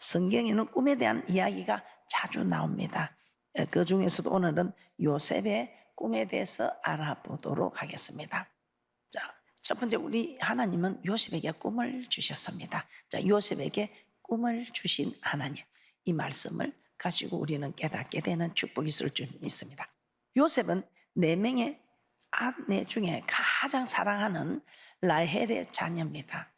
성경에는 꿈에 대한 이야기가 자주 나옵니다. 그 중에서도 오늘은 요셉의 꿈에 대해서 알아보도록 하겠습니다. 자, 첫 번째 우리 하나님은 요셉에게 꿈을 주셨습니다. 자, 요셉에게 꿈을 주신 하나님, 이 말씀을 가지고 우리는 깨닫게 되는 축복이 있을 줄 믿습니다. 요셉은 4명의 아내 중에 가장 사랑하는 라헬의 자녀입니다.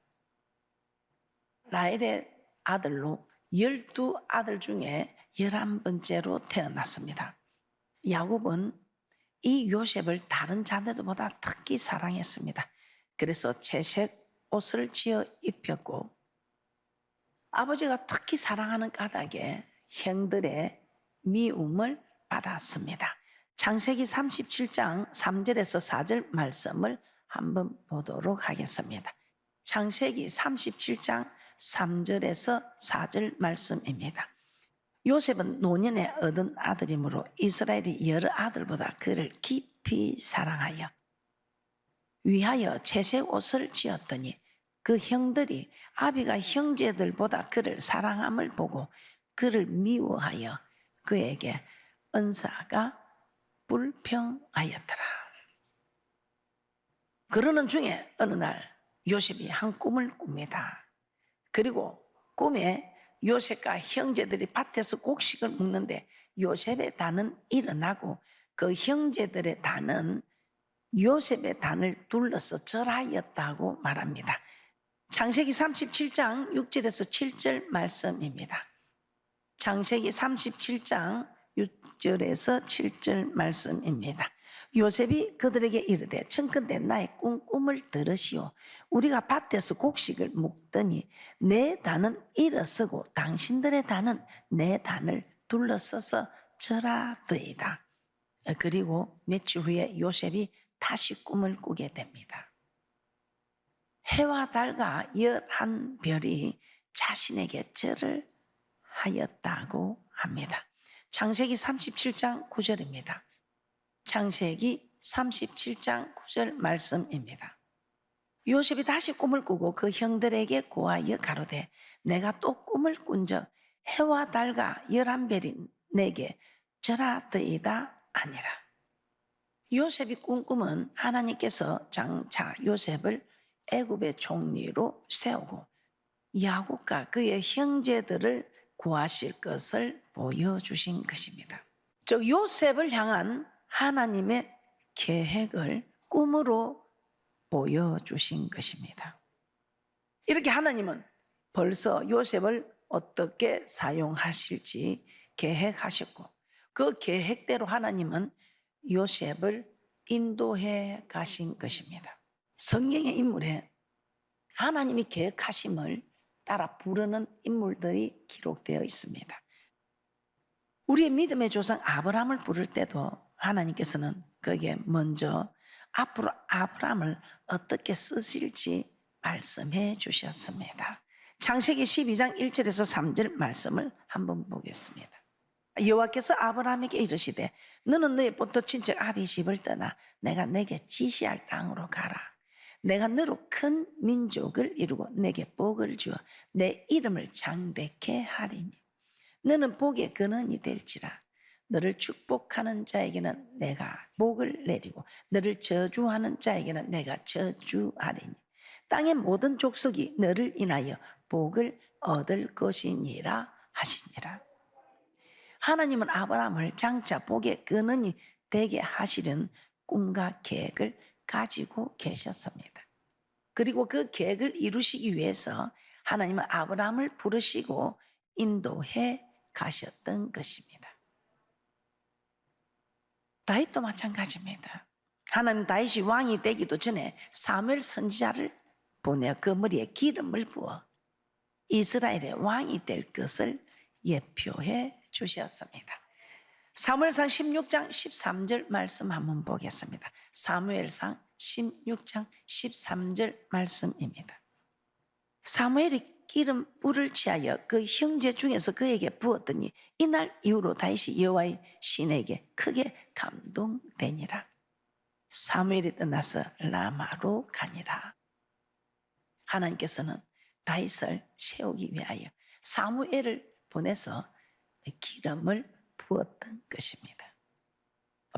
라헬의 아들로 12아들 중에 11번째로 태어났습니다. 야곱은 이 요셉을 다른 자녀들보다 특히 사랑했습니다. 그래서 채색 옷을 지어 입혔고 아버지가 특히 사랑하는 까닭에 형들의 미움을 받았습니다. 창세기 37장 3절에서 4절 말씀을 한번 보도록 하겠습니다. 창세기 37장 3절에서 4절 말씀입니다. 요셉은 노년에 얻은 아들이므로 이스라엘이 여러 아들보다 그를 깊이 사랑하여 위하여 채색 옷을 지었더니 그 형들이 아비가 형제들보다 그를 사랑함을 보고 그를 미워하여 그에게 은사가 불평하였더라. 그러는 중에 어느 날 요셉이 한 꿈을 꿉니다. 그리고 꿈에 요셉과 형제들이 밭에서 곡식을 먹는데 요셉의 단은 일어나고 그 형제들의 단은 요셉의 단을 둘러서 절하였다고 말합니다. 창세기 37장 6절에서 7절 말씀입니다. 창세기 37장 6절에서 7절 말씀입니다. 요셉이 그들에게 이르되 청컨대 나의 꿈을 들으시오. 우리가 밭에서 곡식을 먹더니 내 단은 일어서고 당신들의 단은 내 단을 둘러서서 절하더이다. 그리고 며칠 후에 요셉이 다시 꿈을 꾸게 됩니다. 해와 달과 11별이 자신에게 절을 하였다고 합니다. 창세기 37장 9절입니다. 창세기 37장 9절 말씀입니다. 요셉이 다시 꿈을 꾸고 그 형들에게 고하여 가로되 내가 또 꿈을 꾼적 해와 달과 11별이 내게 절하더이다 아니라. 요셉이 꾼 꿈은 하나님께서 장차 요셉을 애굽의 총리로 세우고 야곱과 그의 형제들을 구하실 것을 보여주신 것입니다. 즉 요셉을 향한 하나님의 계획을 꿈으로 보여주신 것입니다. 이렇게 하나님은 벌써 요셉을 어떻게 사용하실지 계획하셨고 그 계획대로 하나님은 요셉을 인도해 가신 것입니다. 성경의 인물에 하나님이 계획하심을 따라 부르는 인물들이 기록되어 있습니다. 우리의 믿음의 조상 아브라함을 부를 때도 하나님께서는 거기에 먼저 앞으로 아브라함을 어떻게 쓰실지 말씀해 주셨습니다. 창세기 12장 1절에서 3절 말씀을 한번 보겠습니다. 여호와께서 아브라함에게 이르시되 너는 너의 본토 친척 아비 집을 떠나 내가 내게 지시할 땅으로 가라. 내가 너로 큰 민족을 이루고 내게 복을 주어 내 이름을 장대케 하리니 너는 복의 근원이 될지라. 너를 축복하는 자에게는 내가 복을 내리고 너를 저주하는 자에게는 내가 저주하리니 땅의 모든 족속이 너를 인하여 복을 얻을 것이니라 하시니라. 하나님은 아브라함을 장차 복의 근원이 되게 하시려는 꿈과 계획을 가지고 계셨습니다. 그리고 그 계획을 이루시기 위해서 하나님은 아브라함을 부르시고 인도해 가셨던 것입니다. 다윗도 마찬가지입니다. 하나님 다윗이 왕이 되기도 전에 사무엘 선지자를 보내 그 머리에 기름을 부어 이스라엘의 왕이 될 것을 예표해 주셨습니다. 사무엘상 16장 13절 말씀 한번 보겠습니다. 사무엘상 16장 13절 말씀입니다. 사무엘이 기름 불을 취하여 그 형제 중에서 그에게 부었더니 이날 이후로 다윗이 여호와의 신에게 크게 감동되니라. 사무엘이 떠나서 라마로 가니라. 하나님께서는 다윗을 세우기 위하여 사무엘을 보내서 기름을 부었던 것입니다.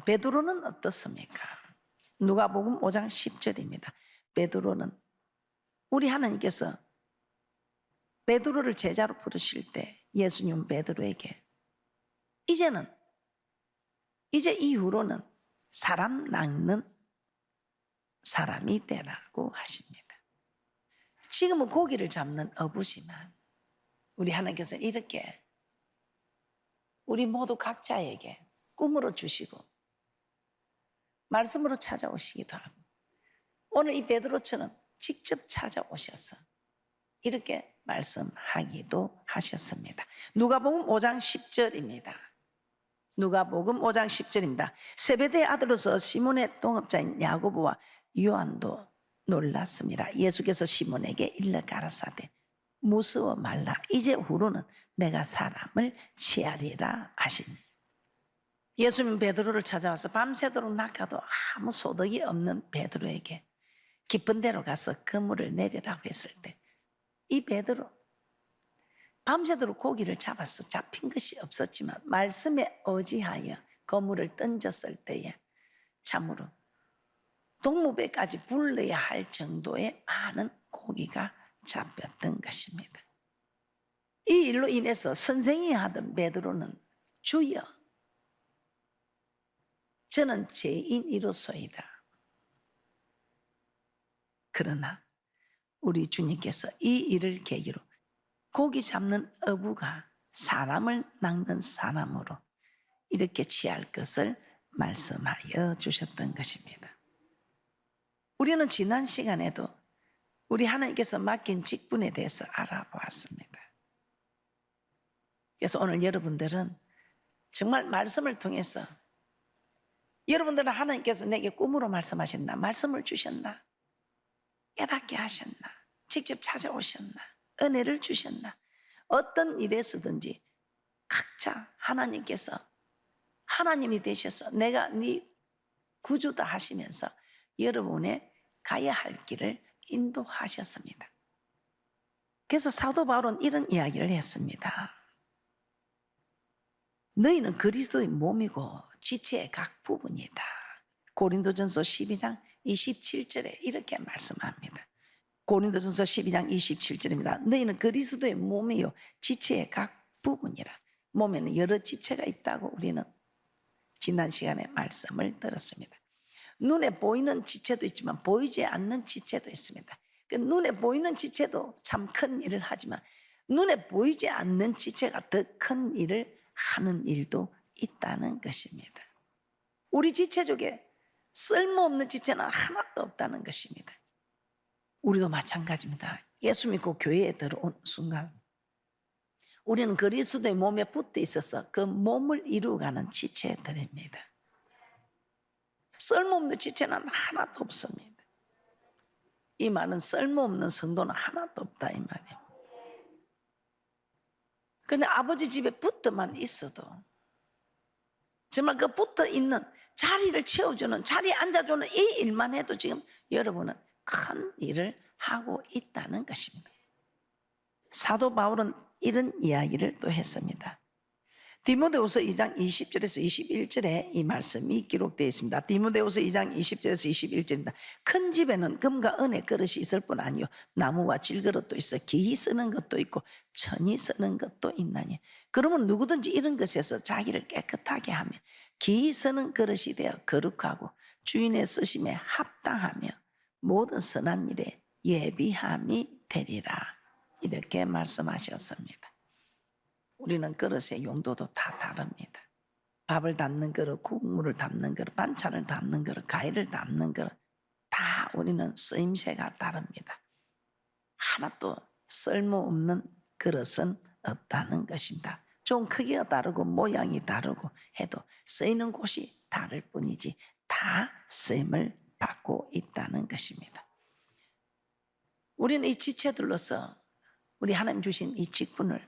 베드로는 어떻습니까? 누가복음 5장 10절입니다. 베드로는 우리 하나님께서 베드로를 제자로 부르실 때 예수님은 베드로에게 이제 이후로는 사람 낚는 사람이 되라고 하십니다. 지금은 고기를 잡는 어부지만 우리 하나님께서 이렇게 우리 모두 각자에게 꿈으로 주시고 말씀으로 찾아오시기도 하고 오늘 이 베드로처럼 직접 찾아오셔서 이렇게 말씀하기도 하셨습니다. 누가복음 5장 10절입니다. 누가복음 5장 10절입니다. 세베대의 아들로서 시몬의 동업자인 야고보와 요한도 놀랐습니다. 예수께서 시몬에게 일러 가라사대 무서워 말라. 이제 후로는 내가 사람을 취하리라 하시니. 예수님 베드로를 찾아와서 밤새도록 낚아도 아무 소득이 없는 베드로에게 깊은 데로 가서 그물을 내리라고 했을 때 이 베드로 밤새도록 고기를 잡아서 잡힌 것이 없었지만 말씀에 의지하여 그물을 던졌을 때에 참으로 동무배까지 불러야 할 정도의 많은 고기가 잡혔던 것입니다. 이 일로 인해서 선생이 하던 베드로는 주여 저는 죄인이로소이다. 그러나 우리 주님께서 이 일을 계기로 고기 잡는 어부가 사람을 낚는 사람으로 이렇게 취할 것을 말씀하여 주셨던 것입니다. 우리는 지난 시간에도 우리 하나님께서 맡긴 직분에 대해서 알아보았습니다. 그래서 오늘 여러분들은 정말 말씀을 통해서 여러분들은 하나님께서 내게 꿈으로 말씀하셨나? 말씀을 주셨나? 깨닫게 하셨나? 직접 찾아오셨나? 은혜를 주셨나? 어떤 일에서든지 각자 하나님께서 하나님이 되셔서 내가 네 구주다 하시면서 여러분의 가야 할 길을 인도하셨습니다. 그래서 사도 바울은 이런 이야기를 했습니다. 너희는 그리스도의 몸이고 지체의 각 부분이다. 고린도전서 12장 27절에 이렇게 말씀합니다. 고린도전서 12장 27절입니다. 너희는 그리스도의 몸이요 지체의 각 부분이라. 몸에는 여러 지체가 있다고 우리는 지난 시간에 말씀을 들었습니다. 눈에 보이는 지체도 있지만 보이지 않는 지체도 있습니다. 눈에 보이는 지체도 참 큰 일을 하지만 눈에 보이지 않는 지체가 더 큰 일을 하는 일도 있다는 것입니다. 우리 지체 중에 쓸모없는 지체는 하나도 없다는 것입니다. 우리도 마찬가지입니다. 예수 믿고 교회에 들어온 순간 우리는 그리스도의 몸에 붙어 있어서 그 몸을 이루어가는 지체들입니다. 쓸모없는 지체는 하나도 없습니다. 이 말은 쓸모없는 성도는 하나도 없다 이 말이에요. 근데 아버지 집에 붙어만 있어도 정말 그 붙어 있는 자리를 채워주는 자리에 앉아주는 이 일만 해도 지금 여러분은 큰 일을 하고 있다는 것입니다. 사도 바울은 이런 이야기를 또 했습니다. 디모데후서 2장 20절에서 21절에 이 말씀이 기록되어 있습니다. 디모데후서 2장 20절에서 21절입니다. 큰 집에는 금과 은의 그릇이 있을 뿐 아니요 나무와 질그릇도 있어 기히 쓰는 것도 있고 천이 쓰는 것도 있나니 그러면 누구든지 이런 것에서 자기를 깨끗하게 하며 기히 쓰는 그릇이 되어 거룩하고 주인의 쓰심에 합당하며 모든 선한 일에 예비함이 되리라 이렇게 말씀하셨습니다. 우리는 그릇의 용도도 다 다릅니다. 밥을 담는 그릇, 국물을 담는 그릇, 반찬을 담는 그릇, 과일을 담는 그릇 다 우리는 쓰임새가 다릅니다. 하나도 쓸모없는 그릇은 없다는 것입니다. 좀 크기가 다르고 모양이 다르고 해도 쓰이는 곳이 다를 뿐이지 다 쓰임을 받고 있다는 것입니다. 우리는 이 지체들로서 우리 하나님 주신 이 직분을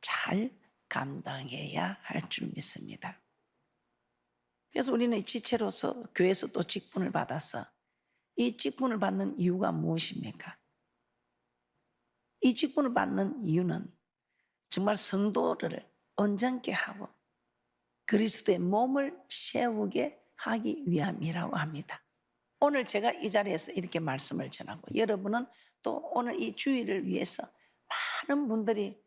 잘 감당해야 할 줄 믿습니다. 그래서 우리는 이 지체로서 교회에서 또 직분을 받아서 이 직분을 받는 이유가 무엇입니까? 이 직분을 받는 이유는 정말 성도를 온전케 하고 그리스도의 몸을 세우게 하기 위함이라고 합니다. 오늘 제가 이 자리에서 이렇게 말씀을 전하고 여러분은 또 오늘 이 주일을 위해서 많은 분들이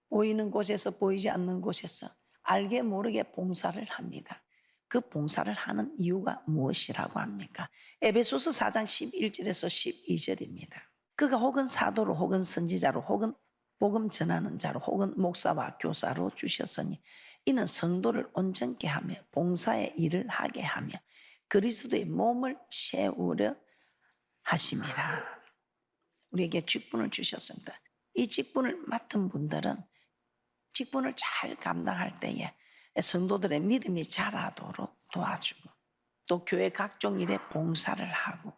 보이는 곳에서 보이지 않는 곳에서 알게 모르게 봉사를 합니다. 그 봉사를 하는 이유가 무엇이라고 합니까? 에베소서 4장 11절에서 12절입니다. 그가 혹은 사도로 혹은 선지자로 혹은 복음 전하는 자로 혹은 목사와 교사로 주셨으니 이는 성도를 온전케 하며 봉사의 일을 하게 하며 그리스도의 몸을 세우려 하심이라. 우리에게 직분을 주셨습니다. 이 직분을 맡은 분들은 직분을 잘 감당할 때에 성도들의 믿음이 자라도록 도와주고 또 교회 각종 일에 봉사를 하고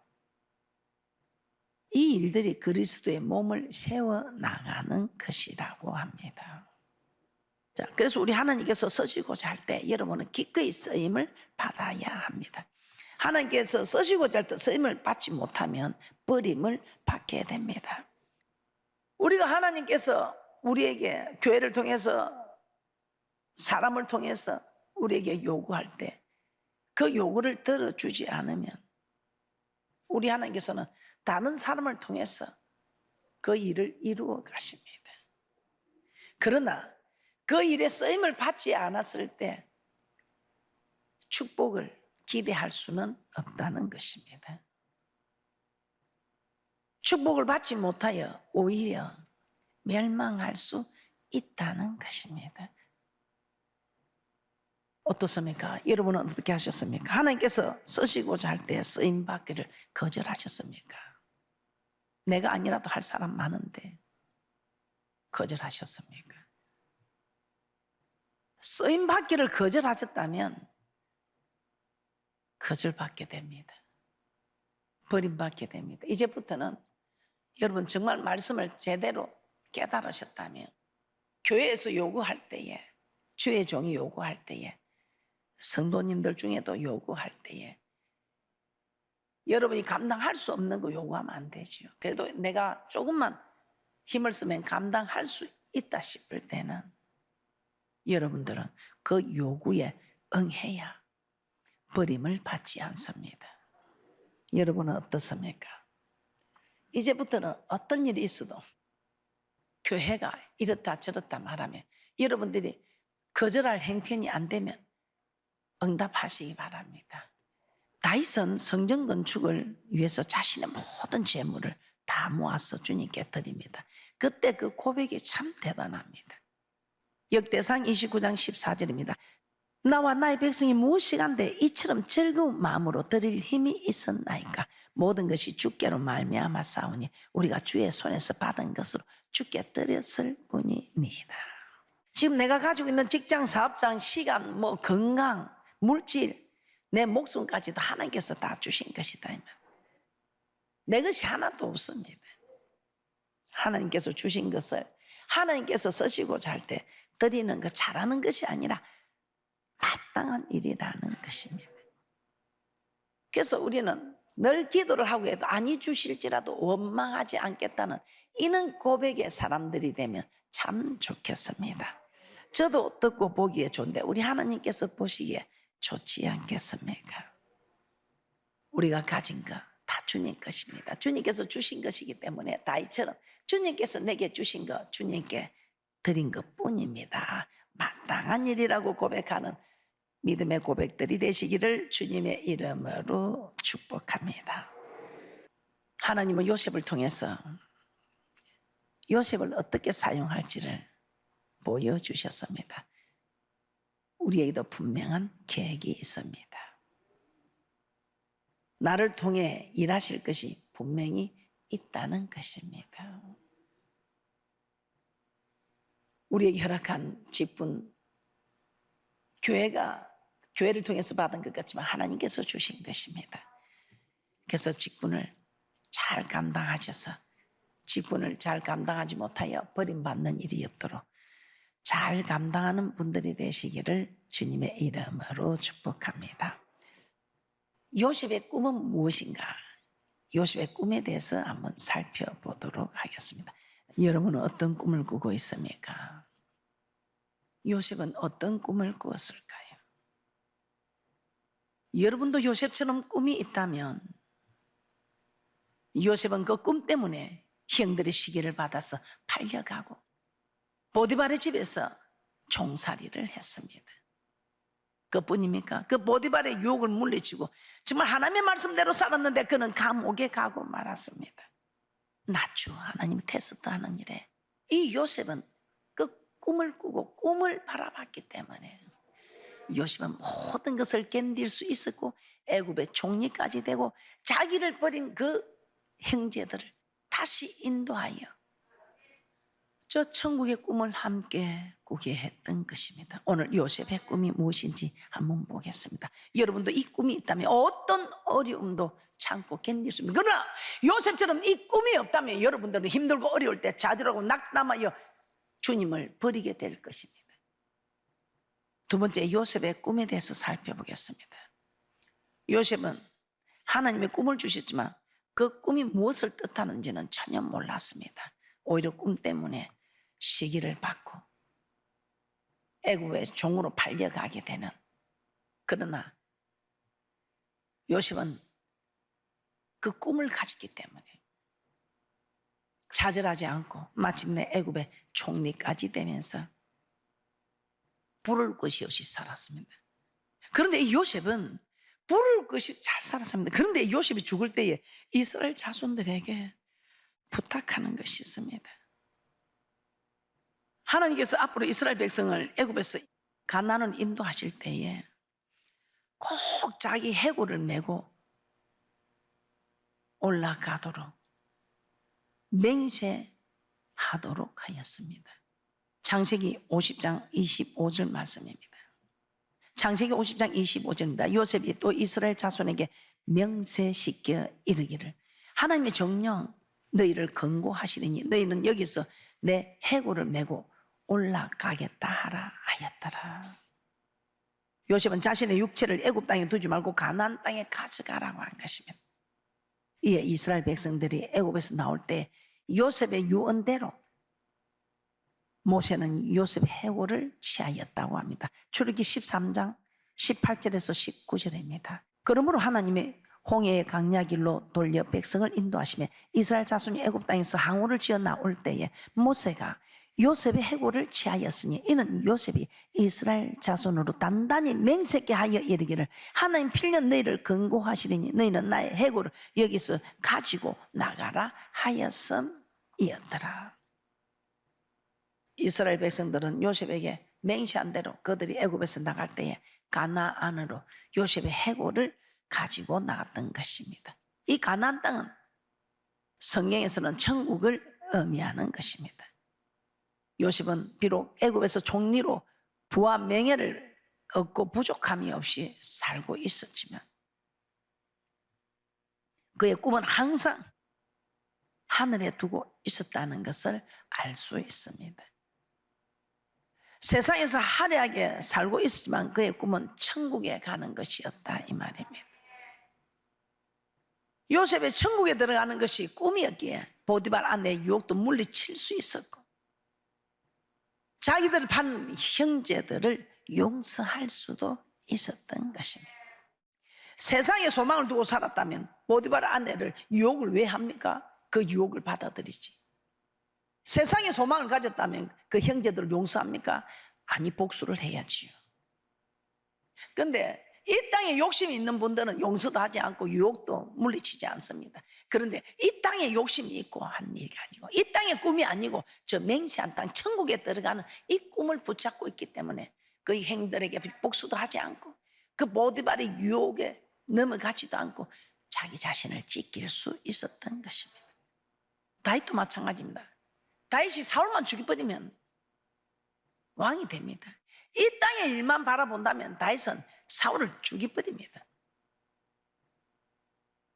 이 일들이 그리스도의 몸을 세워나가는 것이라고 합니다. 자, 그래서 우리 하나님께서 쓰시고자 할 때 여러분은 기꺼이 쓰임을 받아야 합니다. 하나님께서 쓰시고자 할 때 쓰임을 받지 못하면 버림을 받게 됩니다. 우리가 하나님께서 우리에게 교회를 통해서 사람을 통해서 우리에게 요구할 때 그 요구를 들어주지 않으면 우리 하나님께서는 다른 사람을 통해서 그 일을 이루어 가십니다. 그러나 그 일에 쓰임을 받지 않았을 때 축복을 기대할 수는 없다는 것입니다. 축복을 받지 못하여 오히려 멸망할 수 있다는 것입니다. 어떻습니까? 여러분은 어떻게 하셨습니까? 하나님께서 쓰시고자 할 때 쓰임 받기를 거절하셨습니까? 내가 아니라도 할 사람 많은데 거절하셨습니까? 쓰임 받기를 거절하셨다면 거절받게 됩니다. 버림받게 됩니다. 이제부터는 여러분 정말 말씀을 제대로 깨달으셨다면 교회에서 요구할 때에 주의 종이 요구할 때에 성도님들 중에도 요구할 때에 여러분이 감당할 수 없는 거 요구하면 안 되죠. 그래도 내가 조금만 힘을 쓰면 감당할 수 있다 싶을 때는 여러분들은 그 요구에 응해야 버림을 받지 않습니다. 여러분은 어떻습니까? 이제부터는 어떤 일이 있어도 교회가 이렇다 저렇다 말하면 여러분들이 거절할 형편이 안 되면 응답하시기 바랍니다. 다윗은 성전 건축을 위해서 자신의 모든 재물을 다 모아서 주님께 드립니다. 그때 그 고백이 참 대단합니다. 역대상 29장 14절입니다. 나와 나의 백성이 무엇이간데 이처럼 즐거운 마음으로 드릴 힘이 있었나이까. 모든 것이 주께로 말미암아 싸우니 우리가 주의 손에서 받은 것으로 주께 드렸을 뿐이니이다. 지금 내가 가지고 있는 직장, 사업장, 시간, 건강, 물질, 내 목숨까지도 하나님께서 다 주신 것이다. 내 것이 하나도 없습니다. 하나님께서 주신 것을 하나님께서 쓰시고자 할 때 드리는 것, 잘하는 것이 아니라 마땅한 일이라는 것입니다. 그래서 우리는 늘 기도를 하고 해도 아니 주실지라도 원망하지 않겠다는 이는 고백의 사람들이 되면 참 좋겠습니다. 저도 듣고 보기에 좋은데 우리 하나님께서 보시기에 좋지 않겠습니까? 우리가 가진 것 다 주님 것입니다. 주님께서 주신 것이기 때문에 다윗처럼 주님께서 내게 주신 것 주님께 드린 것뿐입니다. 마땅한 일이라고 고백하는 믿음의 고백들이 되시기를 주님의 이름으로 축복합니다. 하나님은 요셉을 통해서 요셉을 어떻게 사용할지를 보여주셨습니다. 우리에게도 분명한 계획이 있습니다. 나를 통해 일하실 것이 분명히 있다는 것입니다. 우리에게 허락한 직분, 교회를 통해서 받은 것 같지만 하나님께서 주신 것입니다. 그래서 직분을 잘 감당하셔서 직분을 잘 감당하지 못하여 버림받는 일이 없도록 잘 감당하는 분들이 되시기를 주님의 이름으로 축복합니다. 요셉의 꿈은 무엇인가? 요셉의 꿈에 대해서 한번 살펴보도록 하겠습니다. 여러분은 어떤 꿈을 꾸고 있습니까? 요셉은 어떤 꿈을 꾸었을까요? 여러분도 요셉처럼 꿈이 있다면 요셉은 그 꿈 때문에 형들의 시기를 받아서 팔려가고 보디발의 집에서 종살이를 했습니다. 그뿐입니까? 그 보디발의 유혹을 물리치고 정말 하나님의 말씀대로 살았는데 그는 감옥에 가고 말았습니다. 나주 하나님 테스트하는 일에 이 요셉은 그 꿈을 꾸고 꿈을 바라봤기 때문에 요셉은 모든 것을 견딜 수 있었고 애굽의 총리까지 되고 자기를 버린 그 형제들을 다시 인도하여 저 천국의 꿈을 함께 꾸게 했던 것입니다. 오늘 요셉의 꿈이 무엇인지 한번 보겠습니다. 여러분도 이 꿈이 있다면 어떤 어려움도 참고 견딜 수 있습니다. 그러나 요셉처럼 이 꿈이 없다면 여러분들은 힘들고 어려울 때 좌절하고 낙담하여 주님을 버리게 될 것입니다. 두 번째, 요셉의 꿈에 대해서 살펴보겠습니다. 요셉은 하나님의 꿈을 주셨지만 그 꿈이 무엇을 뜻하는지는 전혀 몰랐습니다. 오히려 꿈 때문에 시기를 받고 애굽의 종으로 팔려가게 되는, 그러나 요셉은 그 꿈을 가졌기 때문에 좌절하지 않고 마침내 애굽의 총리까지 되면서 부를 것이 없이 살았습니다. 그런데 이 요셉은 부를 것이 잘 살았습니다. 그런데 이 요셉이 죽을 때에 이스라엘 자손들에게 부탁하는 것이 있습니다. 하나님께서 앞으로 이스라엘 백성을 애굽에서 가나안을 인도하실 때에 꼭 자기 해골을 메고 올라가도록 맹세하도록 하였습니다. 창세기 50장 25절 말씀입니다. 창세기 50장 25절입니다. 요셉이 또 이스라엘 자손에게 명세시켜 이르기를 하나님의 정령 너희를 권고하시리니 너희는 여기서 내 해골을 메고 올라가겠다 하라 하였더라. 요셉은 자신의 육체를 애굽 땅에 두지 말고 가나안 땅에 가져가라고 한 것입니다. 이에 이스라엘 백성들이 애굽에서 나올 때 요셉의 유언대로 모세는 요셉의 해골을 취하였다고 합니다. 출애굽기 13장 18절에서 19절입니다. 그러므로 하나님이 홍해의 강야 길로 돌려 백성을 인도하시며 이스라엘 자손이 애굽 땅에서 항우를 지어 나올 때에 모세가 요셉의 해골을 취하였으니 이는 요셉이 이스라엘 자손으로 단단히 맹세케 하여 이르기를 하나님 필년 너희를 권고하시리니 너희는 나의 해골을 여기서 가지고 나가라 하였음이었더라. 이스라엘 백성들은 요셉에게 맹세한 대로 그들이 애굽에서 나갈 때에 가나안으로 요셉의 해골을 가지고 나갔던 것입니다. 이 가나안 땅은 성경에서는 천국을 의미하는 것입니다. 요셉은 비록 애굽에서 총리로 부와 명예를 얻고 부족함이 없이 살고 있었지만 그의 꿈은 항상 하늘에 두고 있었다는 것을 알 수 있습니다. 세상에서 화려하게 살고 있었지만 그의 꿈은 천국에 가는 것이었다 이 말입니다. 요셉의 천국에 들어가는 것이 꿈이었기에 보디발 아내의 유혹도 물리칠 수 있었고 자기들을 판 형제들을 용서할 수도 있었던 것입니다. 세상에 소망을 두고 살았다면 보디발 아내를 유혹을 왜 합니까? 그 유혹을 받아들이지. 세상에 소망을 가졌다면 그 형제들을 용서합니까? 아니, 복수를 해야지요. 그런데 이 땅에 욕심이 있는 분들은 용서도 하지 않고 유혹도 물리치지 않습니다. 그런데 이 땅에 욕심이 있고 한 일이 아니고 이 땅의 꿈이 아니고 저 맹세한 땅 천국에 들어가는 이 꿈을 붙잡고 있기 때문에 그 형들에게 복수도 하지 않고 그 보디발의 유혹에 넘어가지도 않고 자기 자신을 지킬 수 있었던 것입니다. 다윗도 마찬가지입니다. 다윗이 사울만 죽여버리면 왕이 됩니다. 이 땅의 일만 바라본다면 다윗은 사울을 죽여버립니다.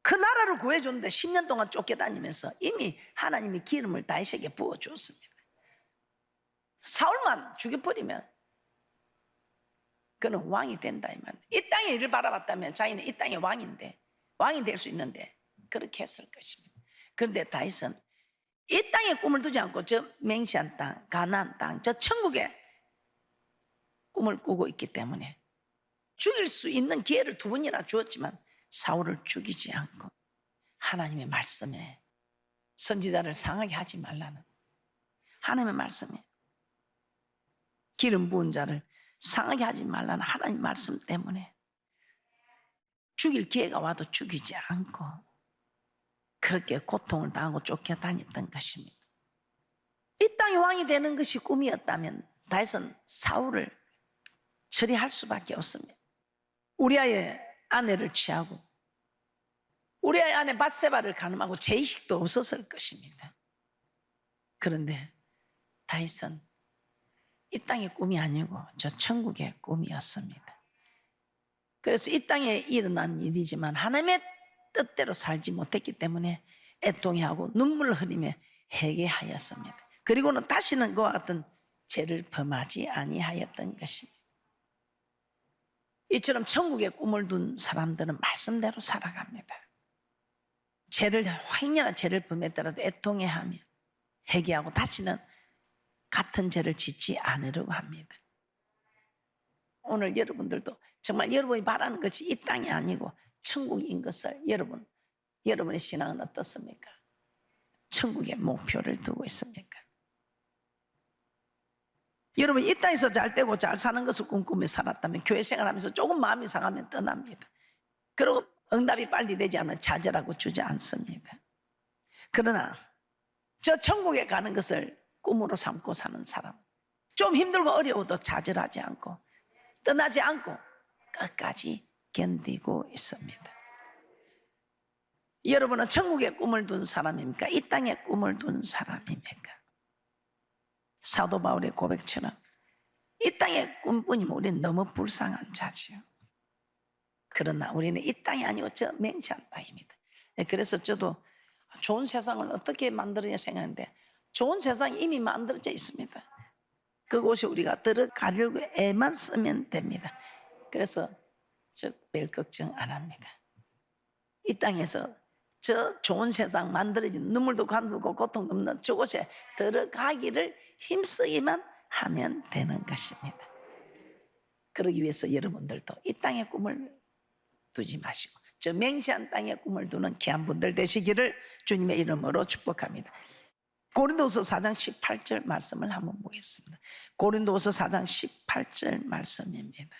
그 나라를 구해줬는데 10년 동안 쫓겨다니면서 이미 하나님이 기름을 다윗에게 부어주었습니다. 사울만 죽여버리면 그는 왕이 된다 이 말입니다. 이 땅의 일을 바라봤다면 자기는 이 땅의 왕인데 왕이 될 수 있는데 그렇게 했을 것입니다. 그런데 다윗은 이 땅에 꿈을 두지 않고 저 맹시한 땅, 가나안 땅, 저 천국에 꿈을 꾸고 있기 때문에 죽일 수 있는 기회를 2번이나 주었지만 사울을 죽이지 않고 하나님의 말씀에 선지자를 상하게 하지 말라는 하나님의 말씀에 기름 부은 자를 상하게 하지 말라는 하나님의 말씀 때문에 죽일 기회가 와도 죽이지 않고 그렇게 고통을 당하고 쫓겨다녔던 것입니다. 이 땅의 왕이 되는 것이 꿈이었다면 다윗은 사울을 처리할 수밖에 없습니다. 우리아의 아내를 취하고 우리아의 아내 밧세바를 가늠하고 죄의식도 없었을 것입니다. 그런데 다윗은 이 땅의 꿈이 아니고 저 천국의 꿈이었습니다. 그래서 이 땅에 일어난 일이지만 하나님의 뜻대로 살지 못했기 때문에 애통해하고 눈물을 흘리며 회개하였습니다. 그리고는 다시는 그와 같은 죄를 범하지 아니하였던 것입니다. 이처럼 천국의 꿈을 둔 사람들은 말씀대로 살아갑니다. 행여나 죄를 범했더라도 애통해하며 회개하고 다시는 같은 죄를 짓지 않으려고 합니다. 오늘 여러분들도 정말 여러분이 바라는 것이 이 땅이 아니고 천국인 것을 여러분의 신앙은 어떻습니까? 천국의 목표를 두고 있습니까? 여러분 이 땅에서 잘 되고 잘 사는 것을 꿈꾸며 살았다면 교회 생활하면서 조금 마음이 상하면 떠납니다. 그리고 응답이 빨리 되지 않으면 좌절하고 주저앉습니다. 그러나 저 천국에 가는 것을 꿈으로 삼고 사는 사람, 좀 힘들고 어려워도 좌절하지 않고 떠나지 않고 끝까지 견디고 있습니다. 여러분은 천국의 꿈을 둔 사람입니까? 이 땅의 꿈을 둔 사람입니까? 사도 바울의 고백처럼 이 땅의 꿈뿐이면 우리는 너무 불쌍한 자지요. 그러나 우리는 이 땅이 아니고 저 맹세한 땅입니다. 그래서 저도 좋은 세상을 어떻게 만들어야 생각하는데 좋은 세상이 이미 만들어져 있습니다. 그곳에 우리가 들어가려고 애만 쓰면 됩니다. 그래서 저 별 걱정 안 합니다. 이 땅에서 저 좋은 세상 만들어진 눈물도 감돌고 고통도 없는 저곳에 들어가기를 힘쓰기만 하면 되는 것입니다. 그러기 위해서 여러분들도 이 땅의 꿈을 두지 마시고 저 맹세한 땅의 꿈을 두는 귀한 분들 되시기를 주님의 이름으로 축복합니다. 고린도후서 4장 18절 말씀을 한번 보겠습니다. 고린도후서 4장 18절 말씀입니다.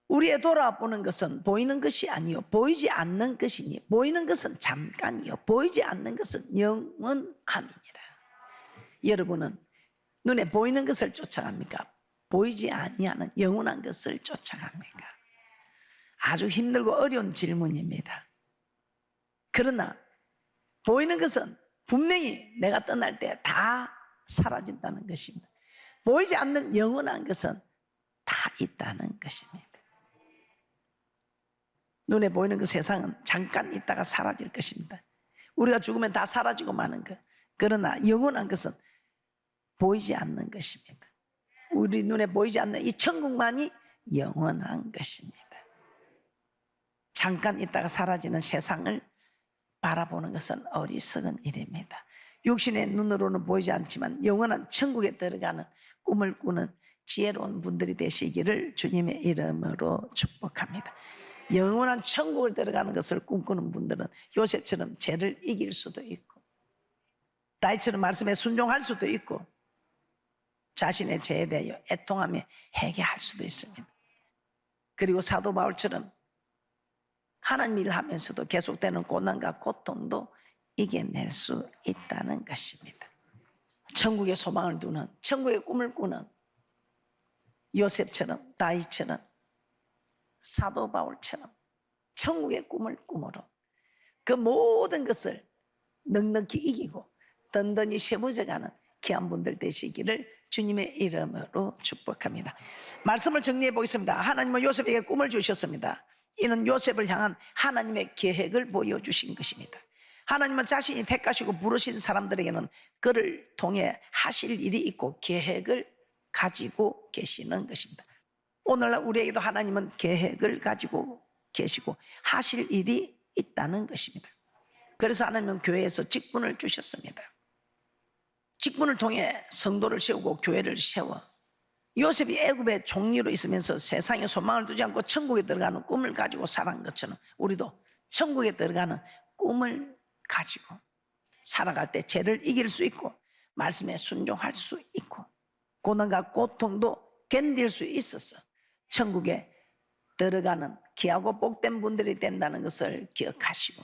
우리의 돌아보는 것은 보이는 것이 아니요 보이지 않는 것이니 보이는 것은 잠깐이요 보이지 않는 것은 영원함이니라. 여러분은 눈에 보이는 것을 쫓아갑니까? 보이지 아니하는 영원한 것을 쫓아갑니까? 아주 힘들고 어려운 질문입니다. 그러나 보이는 것은 분명히 내가 떠날 때 다 사라진다는 것입니다. 보이지 않는 영원한 것은 다 있다는 것입니다. 눈에 보이는 그 세상은 잠깐 있다가 사라질 것입니다. 우리가 죽으면 다 사라지고 마는 것. 그러나 영원한 것은 보이지 않는 것입니다. 우리 눈에 보이지 않는 이 천국만이 영원한 것입니다. 잠깐 있다가 사라지는 세상을 바라보는 것은 어리석은 일입니다. 육신의 눈으로는 보이지 않지만 영원한 천국에 들어가는 꿈을 꾸는 지혜로운 분들이 되시기를 주님의 이름으로 축복합니다. 영원한 천국을 들어가는 것을 꿈꾸는 분들은 요셉처럼 죄를 이길 수도 있고 다윗처럼 말씀에 순종할 수도 있고 자신의 죄에 대하여 애통하며 회개할 수도 있습니다. 그리고 사도 바울처럼 하나님 일을 하면서도 계속되는 고난과 고통도 이겨낼 수 있다는 것입니다. 천국의 소망을 두는 천국의 꿈을 꾸는 요셉처럼 다윗처럼 사도 바울처럼 천국의 꿈을 꾸므로 그 모든 것을 넉넉히 이기고 든든히 세워져가는 귀한 분들 되시기를 주님의 이름으로 축복합니다. 말씀을 정리해 보겠습니다. 하나님은 요셉에게 꿈을 주셨습니다. 이는 요셉을 향한 하나님의 계획을 보여주신 것입니다. 하나님은 자신이 택하시고 부르신 사람들에게는 그를 통해 하실 일이 있고 계획을 가지고 계시는 것입니다. 오늘날 우리에게도 하나님은 계획을 가지고 계시고 하실 일이 있다는 것입니다. 그래서 하나님은 교회에서 직분을 주셨습니다. 직분을 통해 성도를 세우고 교회를 세워 요셉이 애굽의 종리로 있으면서 세상에 소망을 두지 않고 천국에 들어가는 꿈을 가지고 살아간 것처럼 우리도 천국에 들어가는 꿈을 가지고 살아갈 때 죄를 이길 수 있고 말씀에 순종할 수 있고 고난과 고통도 견딜 수 있어서 천국에 들어가는 귀하고 복된 분들이 된다는 것을 기억하시고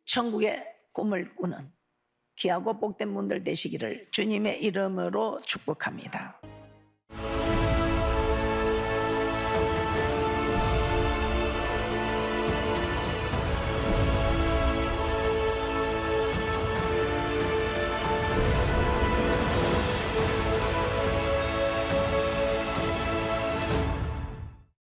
천국의 꿈을 꾸는 귀하고 복된 분들 되시기를 주님의 이름으로 축복합니다.